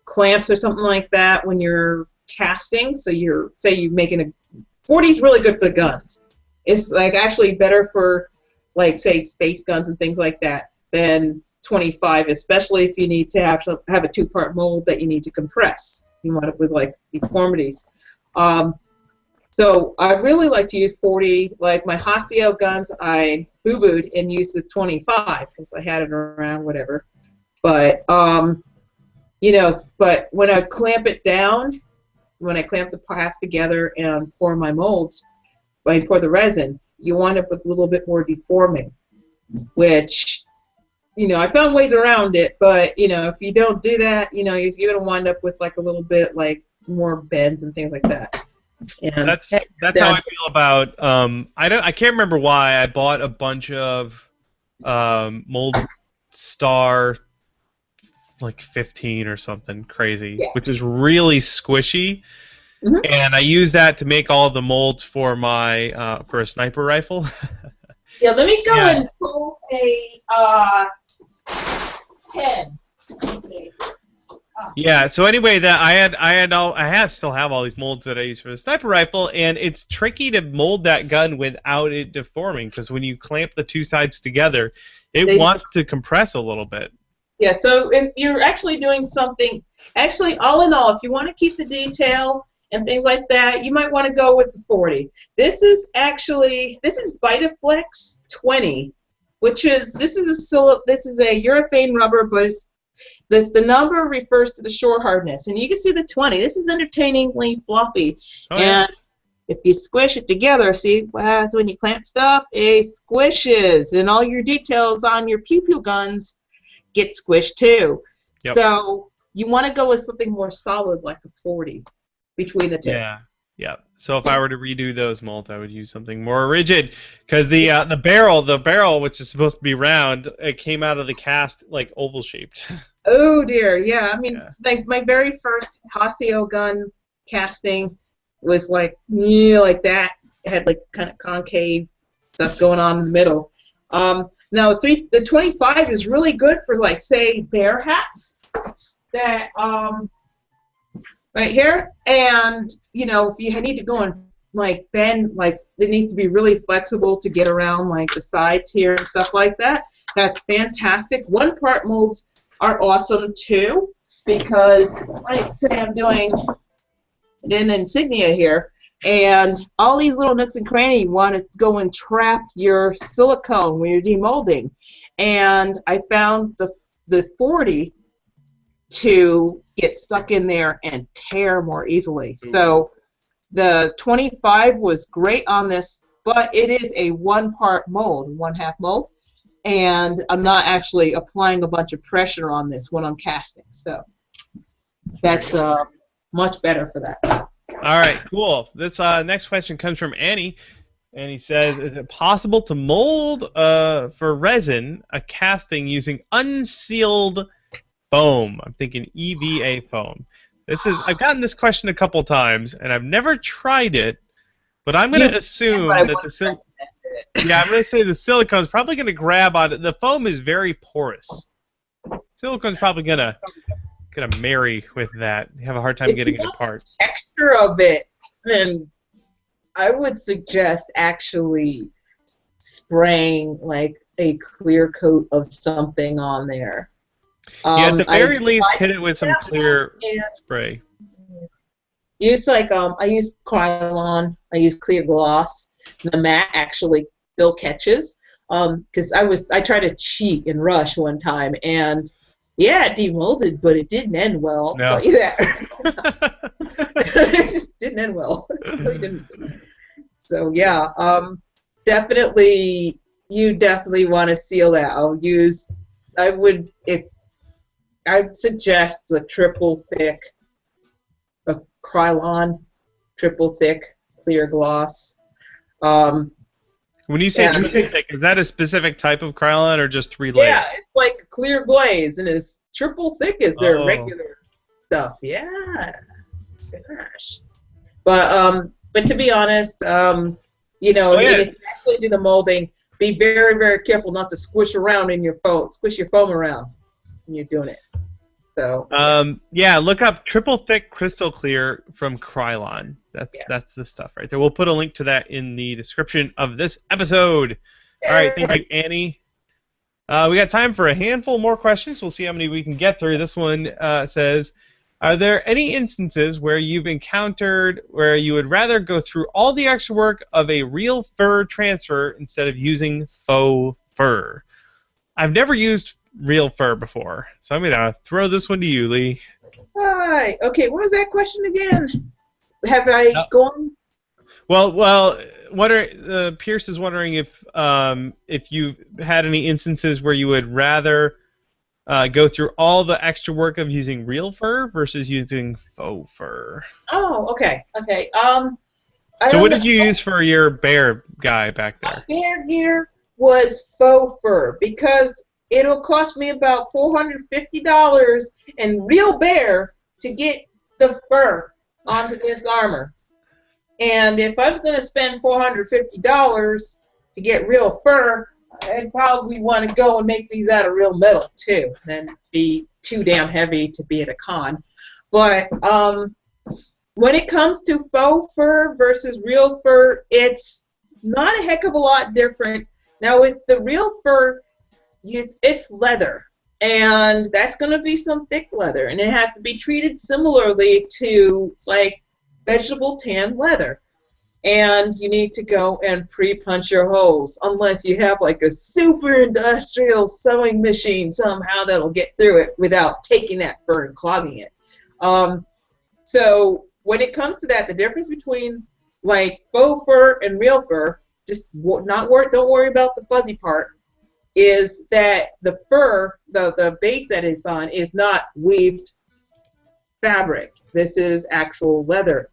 clamps or something like that when you're casting. So you're making a 40 is really good for guns. It's like actually better for, like, say, space guns and things like that than 25, especially if you need to have a two-part mold that you need to compress. You wind up with like deformities. So I really like to use 40. Like my Hasio guns, I boo-booed and used the 25 because I had it around, whatever. But you know, but when I clamp it down, when I clamp the parts together and pour my molds, when I pour the resin, you wind up with a little bit more deforming, which, you know, I found ways around it, but, you know, if you don't do that, you know, you're going to wind up with, like, a little bit, like, more bends and things like that. And that's how I feel about, I can't remember why I bought a bunch of Mold Star, like, 15 or something crazy, yeah, which is really squishy. Mm-hmm. And I use that to make all the molds for my, for a sniper rifle. Yeah, let me go and pull a 10. Yeah. So anyway, that I still have all these molds that I use for the sniper rifle, and it's tricky to mold that gun without it deforming because when you clamp the two sides together, it wants to compress a little bit. Yeah. So if you're actually doing something, actually, all in all, if you want to keep the detail and things like that, you might want to go with the 40. This is Vitaflex 20, which is this is a urethane rubber, but it's, the number refers to the shore hardness, and you can see the 20. This is entertainingly floppy, and if you squish it together, see what happens when you clamp stuff? It squishes, and all your details on your pew-pew guns get squished too. Yep. So you want to go with something more solid, like a 40. Between the two. Yeah, yeah. So if I were to redo those molds, I would use something more rigid, because the barrel, which is supposed to be round, it came out of the cast like oval shaped. Oh dear, yeah. I mean, like my very first Hasio gun casting was like that. It had like kind of concave stuff going on in the middle. Now the 25 is really good for, like, say, bear hats that right here, and, you know, if you need to go and, like, bend, like, it needs to be really flexible to get around, like, the sides here and stuff like that. That's fantastic. One-part molds are awesome, too, because, like, say I'm doing an insignia here, and all these little nooks and crannies, you want to go and trap your silicone when you're demolding. And I found the 40 to get stuck in there and tear more easily. So the 25 was great on this, but it is a one-part mold, one-half mold, and I'm not actually applying a bunch of pressure on this when I'm casting. So that's much better for that. All right, cool. This next question comes from Annie, and he says, is it possible to mold for resin a casting using unsealed foam? I'm thinking EVA foam. I've gotten this question a couple times, and I've never tried it, but I'm going to assume that Yeah, I'm going to say the silicone's probably going to grab on it. The foam is very porous. Silicone's probably going to marry with that. You have a hard time getting it apart. The texture of it, then I would suggest actually spraying like a clear coat of something on there. Yeah, at the very least, hit it with some clear spray. Use like I use Krylon. I use clear gloss. The matte actually still catches. Because I tried to cheat and rush one time, and yeah, it demolded, but it didn't end well. I'll tell you that. It just didn't end well. It really didn't. So yeah, definitely, you definitely want to seal that. I'd suggest a triple thick, a Krylon, triple thick clear gloss. When you say triple thick, is that a specific type of Krylon or just 3 layers? Yeah, it's like clear glaze, and as triple thick as their regular stuff. Yeah. Gosh. But to be honest, if you actually do the molding, be very, very careful not to squish around in your foam. Squish your foam around when you're doing it. So. Yeah, look up triple thick crystal clear from Krylon. That's the stuff right there. We'll put a link to that in the description of this episode. All right, thank you, Annie. We got time for a handful more questions. We'll see how many we can get through. This one says, are there any instances where you've encountered where you would rather go through all the extra work of a real fur transfer instead of using faux fur? I've never used real fur before, so I'm going to throw this one to you, Lee. Hi. Okay, what was that question again? Have I gone? Well, Pierce is wondering if you've had any instances where you would rather go through all the extra work of using real fur versus using faux fur. Oh, okay. So what did you use for your bear guy back there? My bear gear was faux fur because it'll cost me about $450 in real bear to get the fur onto this armor. And if I was going to spend $450 to get real fur, I'd probably want to go and make these out of real metal too, and be too damn heavy to be at a con. But when it comes to faux fur versus real fur, it's not a heck of a lot different. Now with the real fur, it's leather, and that's going to be some thick leather, and it has to be treated similarly to like vegetable tan leather. And you need to go and pre-punch your holes, unless you have like a super industrial sewing machine somehow that'll get through it without taking that fur and clogging it. So when it comes to that, the difference between like faux fur and real fur, don't worry about the fuzzy part, is that the fur, the base that it's on, is not weaved fabric. This is actual leather.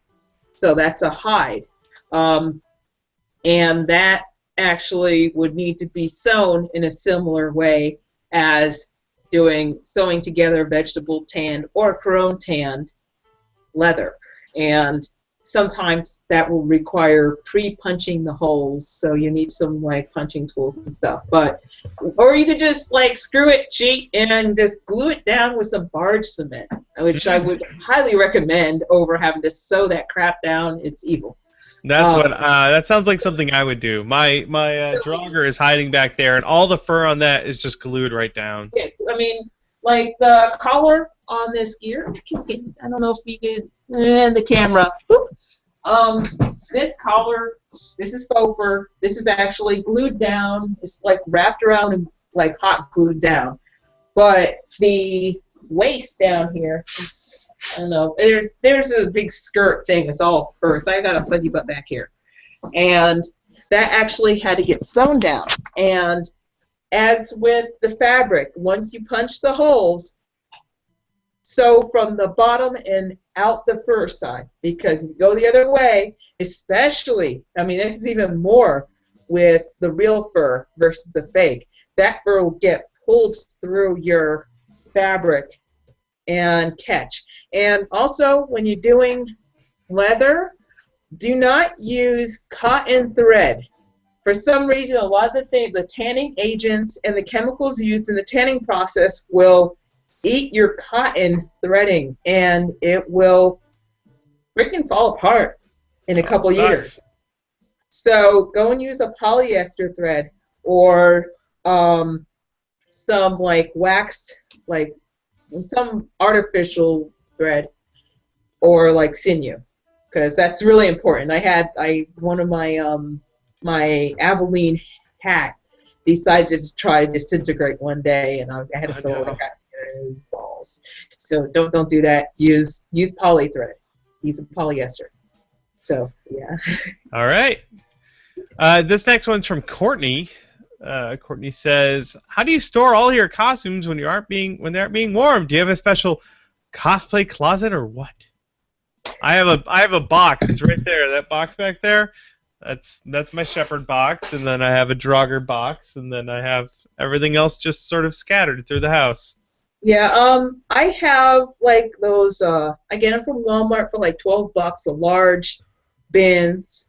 So that's a hide. And that actually would need to be sewn in a similar way as sewing together vegetable tanned or chrome tanned leather. And sometimes that will require pre-punching the holes, so you need some like punching tools and stuff. Or you could just like screw it, cheat, and just glue it down with some barge cement, which I would highly recommend over having to sew that crap down. It's evil. That's that sounds like something I would do. My Draugr is hiding back there, and all the fur on that is just glued right down. Yeah, I mean, like the collar on this gear. I don't know if you could. And the camera. This collar, this is faux fur. This is actually glued down. It's like wrapped around and like hot glued down. But the waist down here is, I don't know. There's a big skirt thing. It's all fur. So I got a fuzzy butt back here, and that actually had to get sewn down. And as with the fabric, once you punch the holes, sew from the bottom and out the fur side, because if you go the other way, especially, I mean, this is even more with the real fur versus the fake. That fur will get pulled through your fabric and catch. And also, when you're doing leather, do not use cotton thread. for some reason, a lot of the tanning agents and the chemicals used in the tanning process will eat your cotton threading, and it will freaking fall apart in a couple years. So go and use a polyester thread or some like waxed, like some artificial thread, or like sinew, because that's really important. One of my my Aveline hat decided to try to disintegrate one day, and I had to sew it his balls. So don't do that. Use poly thread. Use a polyester. So yeah. All right. This next one's from Courtney. Courtney says, "How do you store all your costumes when they aren't being worn? Do you have a special cosplay closet or what?" I have a box. It's right there. That box back there. That's my Shepherd box, and then I have a Draugr box, and then I have everything else just sort of scattered through the house. Yeah, I have like those. I get them from Walmart for like $12, the large bins.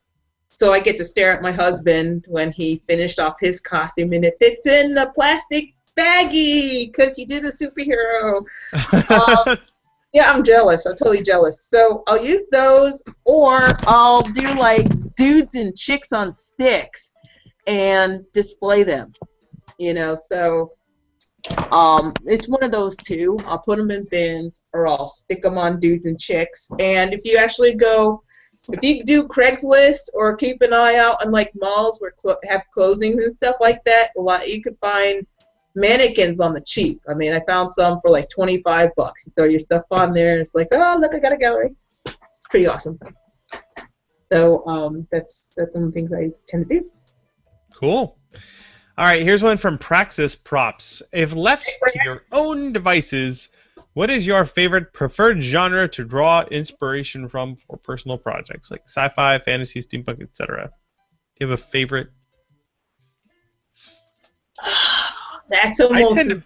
So I get to stare at my husband when he finished off his costume, and it fits in a plastic baggie because he did a superhero. Yeah, I'm jealous. I'm totally jealous. So I'll use those, or I'll do like dudes and chicks on sticks and display them. So it's one of those two. I'll put them in bins, or I'll stick them on dudes and chicks. And if you do Craigslist or keep an eye out on like malls where have closings and stuff like that, you could find mannequins on the cheap. I mean, I found some for like $25. You throw your stuff on there, and it's like, oh, look, I got a gallery. It's pretty awesome. So that's some things I tend to do. Cool. All right, here's one from Praxis Props. If left to your own devices, what is your preferred genre to draw inspiration from for personal projects like sci-fi, fantasy, steampunk, etc.? Do you have a favorite? That's almost as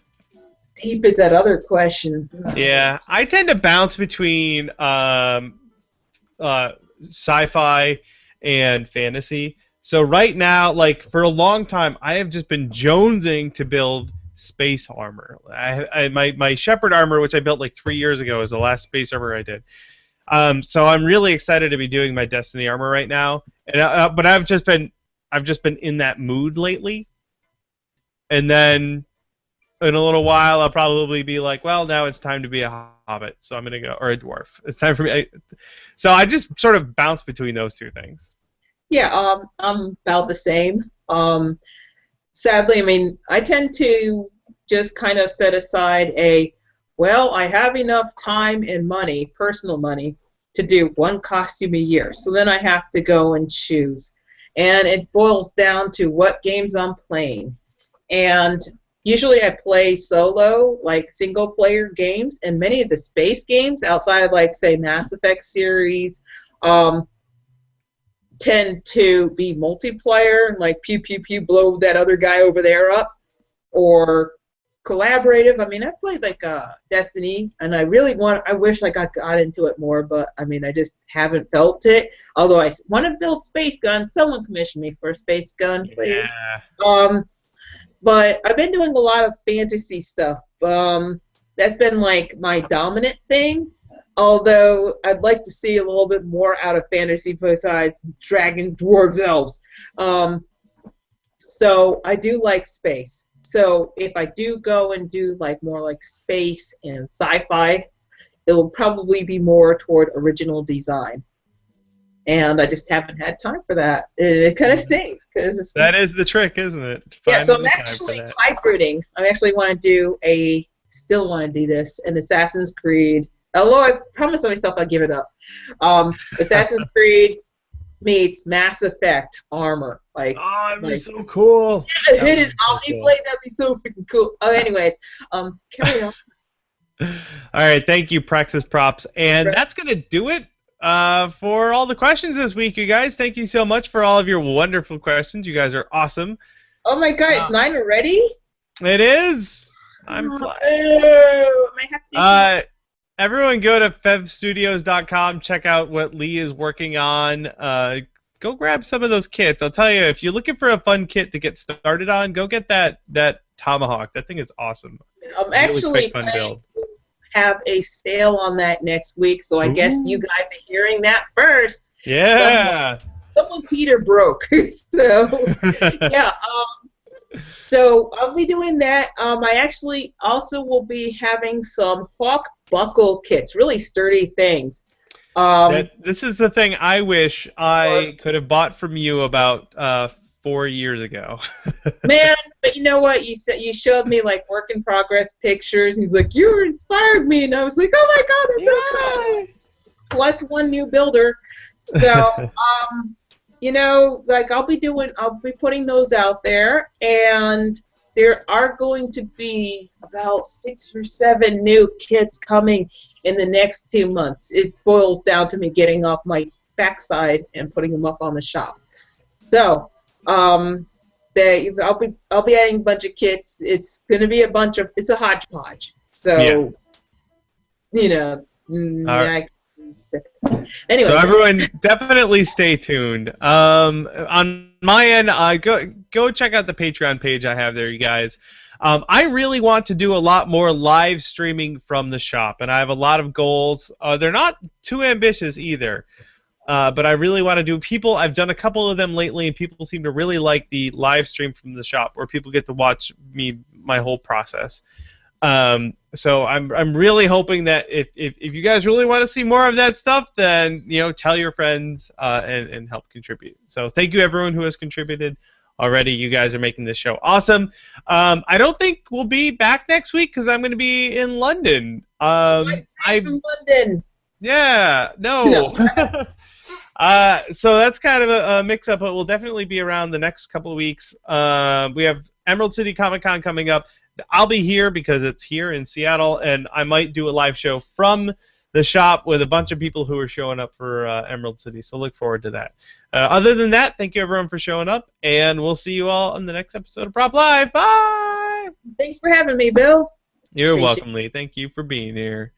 deep as that other question. Yeah, I tend to bounce between sci-fi and fantasy. So right now, like for a long time, I have just been jonesing to build space armor. My Shepherd armor, which I built like 3 years ago, is the last space armor I did. So I'm really excited to be doing my Destiny armor right now. And but I've just been in that mood lately. And then in a little while, I'll probably be like, well, now it's time to be a hobbit, so I'm gonna go, or a dwarf. It's time for me. So I just sort of bounce between those two things. Yeah, I'm about the same. Sadly, I mean, I tend to just kind of set aside I have enough time and money, personal money, to do one costume a year. So then I have to go and choose. And it boils down to what games I'm playing. And usually I play solo, like single-player games, and many of the space games outside of, like, say, Mass Effect series, tend to be multiplayer, like pew pew pew, blow that other guy over there up, or collaborative. I mean, I played like Destiny, and I wish I got into it more, but I mean, I just haven't felt it. Although I want to build space guns. Someone commissioned me for a space gun, please. Yeah. But I've been doing a lot of fantasy stuff. That's been like my dominant thing. Although I'd like to see a little bit more out of fantasy besides dragons, dwarves, elves. So I do like space. So if I do go and do like more like space and sci-fi, it'll probably be more toward original design. And I just haven't had time for that. It kind of stinks because that is the trick, isn't it? Yeah. So I'm actually hybriding. I actually still want to do this, an Assassin's Creed. Although I promised myself I'd give it up. Assassin's Creed meets Mass Effect armor. Like, oh, that'd be so cool. Yeah, hidden Omni Blade, that'd be so freaking cool. Oh, anyways, carry on. All right, thank you, Praxis Props. And that's going to do it for all the questions this week, you guys. Thank you so much for all of your wonderful questions. You guys are awesome. Oh my God, it's 9 already? It is. I'm flying. I might have to do Everyone go to fevstudios.com, check out what Lee is working on. go grab some of those kits. I'll tell you, if you're looking for a fun kit to get started on, go get that Tomahawk. That thing is awesome. I'm actually fun build. Have a sale on that next week, so I guess you guys are hearing that first. Yeah. Someone's heater broke, so yeah. So I'll be doing that. I actually also will be having some Hawk buckle kits, really sturdy things. This is the thing I wish I could have bought from you about 4 years ago. Man, but you know what? You showed me like work in progress pictures. And he's like, you inspired me, and I was like, oh my god, that's so cool. Plus one new builder. So you know, like I'll be putting those out there, and there are going to be about 6 or 7 new kits coming in the next 2 months. It boils down to me getting off my backside and putting them up on the shop. So, I'll be adding a bunch of kits. It's going to be it's a hodgepodge. So, you know, anyway. So everyone, definitely stay tuned. On my end, go check out the Patreon page I have there, you guys. I really want to do a lot more live streaming from the shop, and I have a lot of goals. They're not too ambitious either, but I really want to do I've done a couple of them lately, and people seem to really like the live stream from the shop, where people get to watch my whole process. So I'm really hoping that if you guys really want to see more of that stuff, then tell your friends and help contribute. So thank you everyone who has contributed already. You guys are making this show awesome. I don't think we'll be back next week because I'm going to be in London. I'm from London. Yeah, no. So that's kind of a mix-up, but we'll definitely be around the next couple of weeks. We have Emerald City Comic Con coming up. I'll be here because it's here in Seattle, and I might do a live show from the shop with a bunch of people who are showing up for Emerald City, so look forward to that. Other than that, thank you everyone for showing up, and we'll see you all on the next episode of Prop Live. Bye! Thanks for having me, Bill. You're welcome, Lee. Thank you for being here.